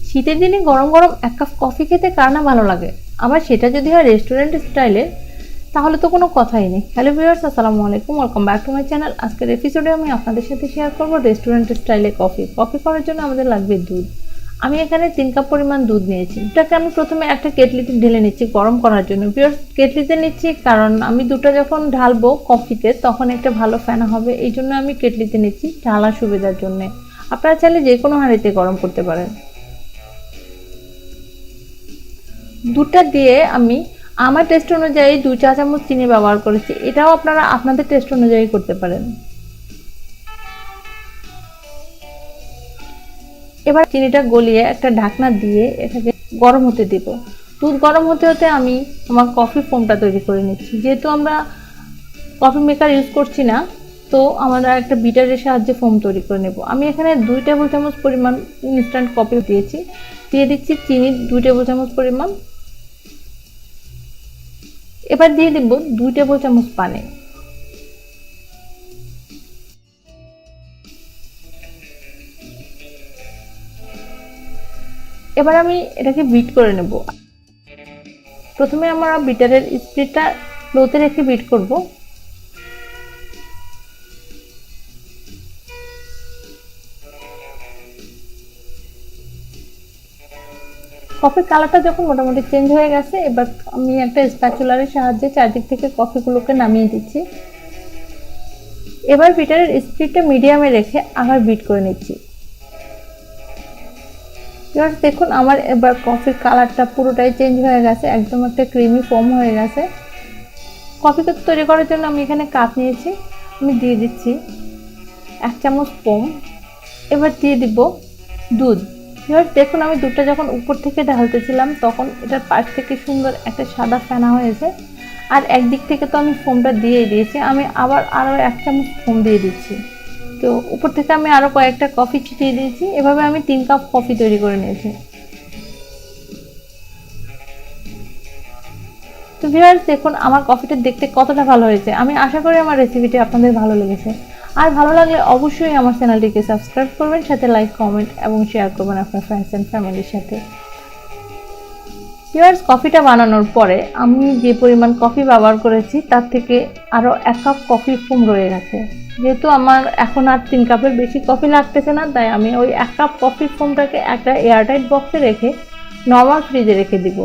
শীতের দিনে গরম গরম এক কাপ কফি খেতে কার না ভালো লাগে, আবার সেটা যদি হয় রেস্টুরেন্ট স্টাইলে, তাহলে তো কোনো কথাই নেই। হ্যালো ভিউয়ার্স, আসসালামু আলাইকুম, welcome back to my channel. আজকের এপিসোডে আমি আপনাদের সাথে শেয়ার করব রেস্টুরেন্ট স্টাইলে কফি করার জন্য আমাদের লাগবে দুধ। আমি এখানে 3 কাপ পরিমাণ দুধ নিয়েছি। এটাকে আমি প্রথমে একটা কেটলিতে ঢেলে নিচ্ছি গরম করার জন্য। ভিউয়ার্স, কেটলিতে নিচ্ছি কারণ আমি দুধটা যখন ঢালবো কফিতে তখন একটা ভালো ফেনা হবে, এই জন্য আমি কেটলিতে নিচ্ছি ঢালার সুবিধার জন্য। আপনারা চাইলে যে কোনো হাঁড়িতে গরম করতে পারেন। দুধটা দিয়ে আমি আমার টেস্ট অনুযায়ী 2 চা চামচ চিনি ব্যবহার করেছি। এটাও আপনারা আপনাদের টেস্ট অনুযায়ী করতে পারেন। এবার চিনিটা গলিয়ে একটা ঢাকনা দিয়ে এটাকে গরম হতে দেব। দুধ গরম হতে হতে আমি আমার কফি ফোমটা তৈরি করে নিচ্ছি। যেহেতু আমরা কফি মেকার ইউজ করছি না, তো আমরা একটা বিটারের সাহায্যে ফোম তৈরি করে নেব। আমি এখানে 2 টেবিল চামচ পরিমাণ ইনস্ট্যান্ট কফি দিয়েছি। দিয়ে দিচ্ছি চিনি 2 টেবিল চামচ পরিমাণ। এবার দিয়ে দেব 2 টেবিল চামচ পানি। এবার আমি এটাকে বিট করে নেব। প্রথমে আমরা বিটারের স্পিডটা লোতে রেখে বিট করব। কফির কালারটা যখন মোটামুটি চেঞ্জ হয়ে গেছে, এবার আমি একটা স্প্যাচুলারের সাহায্যে চারদিক থেকে কফিগুলোকে নামিয়ে দিচ্ছি। এবার বিটারের স্পিডটা মিডিয়ামে রেখে আবার বিট করে নিচ্ছি। এবার দেখুন আমার এবার কফির কালারটা পুরোটাই চেঞ্জ হয়ে গেছে, একদম একটা ক্রিমি ফোম হয়ে গেছে। কফিকে তৈরি করার জন্য আমি এখানে কাপ নিয়েছি, আমি দিয়ে দিচ্ছি 1 চামচ ফোম। এবার দিয়ে দিব দুধ। এবার দেখুন আমি দুধটা যখন উপর থেকে ঢালতেছিলাম তখন এটার পাশ থেকে সুন্দর একটা সাদা ফেনা হয়েছে, আর একদিক থেকে তো আমি ফোমটা দিয়ে দিয়েছি, আমি আবার আরও 1 চামচ ফোম দিয়ে দিচ্ছি। তো উপর থেকে আমি আরও কয়েকটা কফি ছিটিয়ে দিয়েছি। এভাবে আমি 3 কাপ কফি তৈরি করে নিয়েছি। তো ভিউয়ার্স, দেখুন আমার কফিটা দেখতে কতটা ভালো হয়েছে। আমি আশা করি আমার রেসিপিটি আপনাদের ভালো লেগেছে। আর ভালো লাগলে অবশ্যই আমার চ্যানেলটিকে সাবস্ক্রাইব করবেন, সাথে লাইক, কমেন্ট এবং শেয়ার করবেন আপনার ফ্রেন্ডস এন্ড ফ্যামিলির সাথে। ভিউয়ার্স, কফিটা বানানোর পরে আমি যে পরিমাণ কফি ব্যবহার করেছি তার থেকে আরও 1 কাপ কফি ফোম রয়ে গেছে। যেহেতু আমার এখন আর 3 কাপের বেশি কফি লাগতেছে না, তাই আমি ওই 1 কাপ কফি ফোমটাকে একটা এয়ারটাইট বক্সে রেখে নর্মাল ফ্রিজে রেখে দিব।